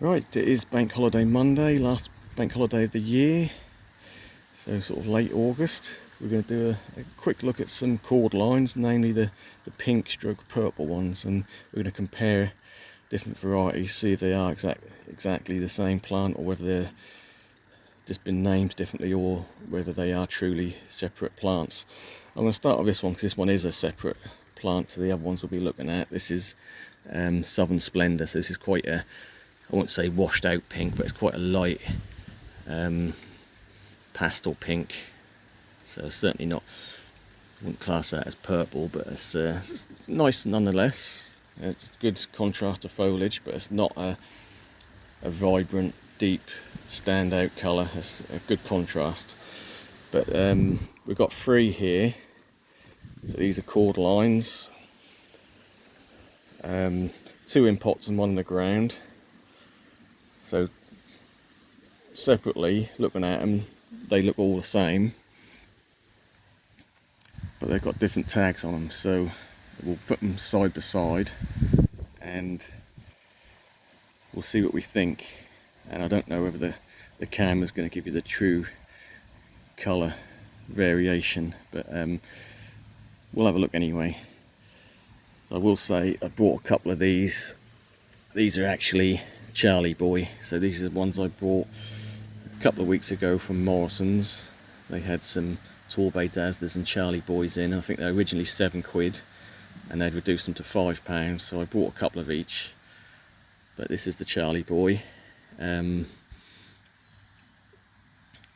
Right, it is Bank Holiday Monday, last bank holiday of the year, so sort of late August. We're going to do a quick look at some Cordylines, namely the pink stroke purple ones, and we're going to compare different varieties, see if they are exactly the same plant or whether they're just been named differently or whether they are truly separate plants. I'm going to start with this one because this one is a separate plant to the other ones we'll be looking at. This is Southern Splendour, so this is quite a, I won't say washed out pink, but it's quite a light pastel pink, so certainly not, I wouldn't class that as purple, but it's nice nonetheless. It's good contrast to foliage, but it's not a vibrant, deep, standout colour. It's a good contrast. But we've got three here. So these are Cordylines, two in pots and one in the ground. So separately, looking at them, they look all the same, but they've got different tags on them. So we'll put them side by side and we'll see what we think. And I don't know whether the camera's going to give you the true colour variation, but we'll have a look anyway. So I will say I bought a couple of these. These are actually Charlie Boy, so these are the ones I bought a couple of weeks ago from Morrison's. They had some Torbay Dazzlers and Charlie Boys in. I think they were originally £7 and they'd reduced them to £5, so I bought a couple of each. But this is the Charlie Boy.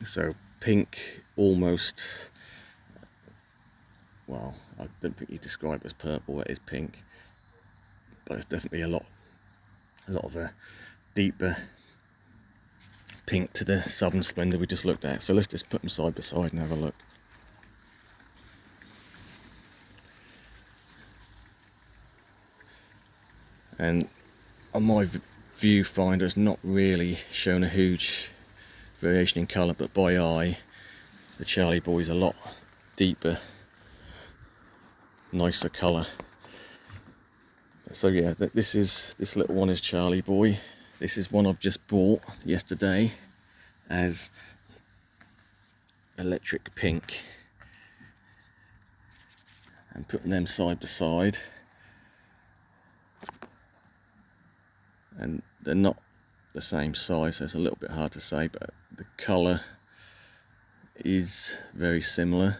So pink, almost, well, I don't think you describe it as purple, it is pink, but it's definitely a lot of a deeper pink to the Southern Splendour we just looked at. So let's just put them side by side and have a look. And on my viewfinder, it's not really showing a huge variation in colour, but by eye, the Charlie Boy is a lot deeper, nicer colour. So yeah, this little one is Charlie Boy. This is one I've just bought yesterday as electric pink, and putting them side by side, and they're not the same size, so it's a little bit hard to say, but the colour is very similar.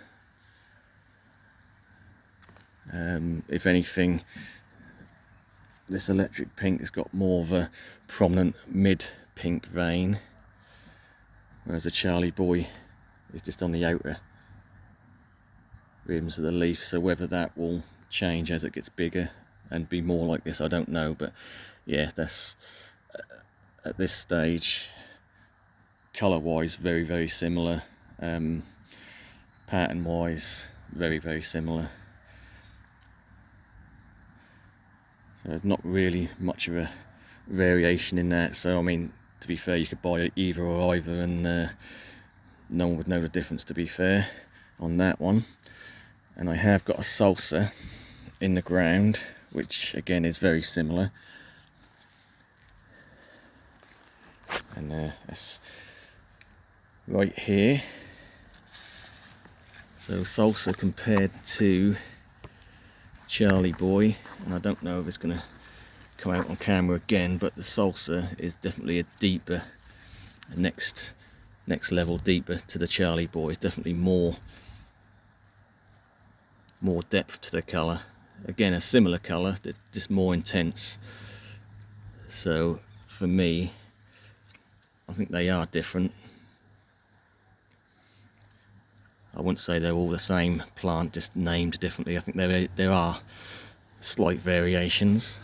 If anything, this electric pink has got more of a prominent mid pink vein, whereas the Charlie Boy is just on the outer rims of the leaf. So whether that will change as it gets bigger and be more like this, I don't know. But yeah, that's at this stage, colour wise, very similar. Pattern wise, very similar. So not really much of a variation in that. So I mean, to be fair, you could buy either or either and no one would know the difference, to be fair, on that one. And I have got a salsa in the ground, which again is very similar. And that's right here. So salsa compared to Charlie Boy, and I don't know if it's going to come out on camera again, but the salsa is definitely a deeper, next level deeper to the Charlie Boy. It's definitely more depth to the colour. Again, a similar colour, it's just more intense. So for me, I think they are different. I wouldn't say they're all the same plant, just named differently. I think there are slight variations.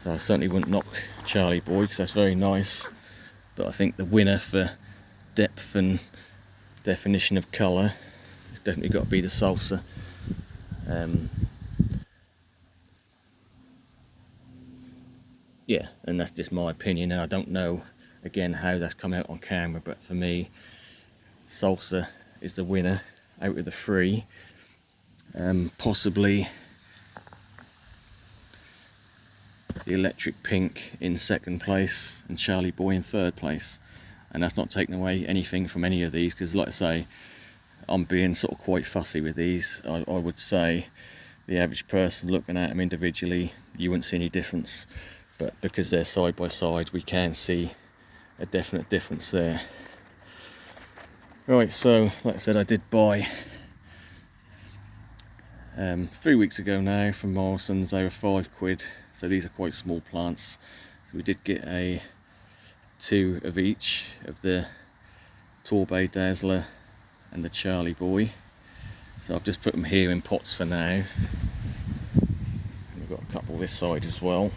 So I certainly wouldn't knock Charlie Boy because that's very nice. But I think the winner for depth and definition of colour has definitely got to be the salsa. Yeah, and that's just my opinion, and I don't know again how that's come out on camera, but for me, salsa is the winner out of the three. Possibly the electric pink in second place and Charlie Boy in third place. And that's not taking away anything from any of these, because like I say, I'm being sort of quite fussy with these. I would say the average person looking at them individually, you wouldn't see any difference, but because they're side by side, we can see a definite difference there. Right, so like I said, I did buy 3 weeks ago now from Morrison's, over £5. So these are quite small plants. So we did get 2 of each of the Torbay Dazzler and the Charlie Boy. So I've just put them here in pots for now. We've got a couple this side as well.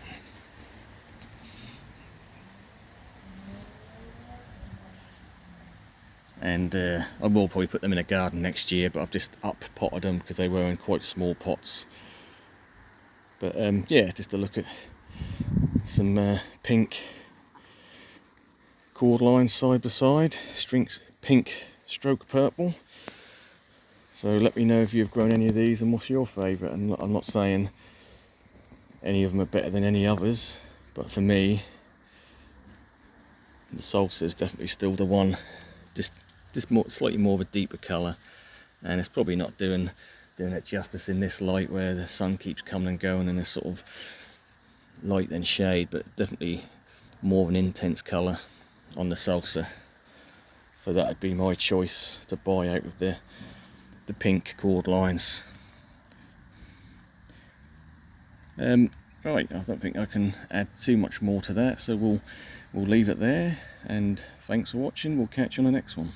And I will probably put them in a garden next year, but I've just up potted them because they were in quite small pots. But yeah, just a look at some pink Cordyline side by side, pink stroke purple. So let me know if you've grown any of these and what's your favourite. And I'm not saying any of them are better than any others, but for me, the salsa is definitely still the one. Just more, slightly more of a deeper colour, and it's probably not doing it justice in this light where the sun keeps coming and going in this sort of light than shade, but definitely more of an intense colour on the salsa. So that would be my choice to buy out of the pink Cordlines. Right, I don't think I can add too much more to that, so we'll leave it there, and thanks for watching. We'll catch you on the next one.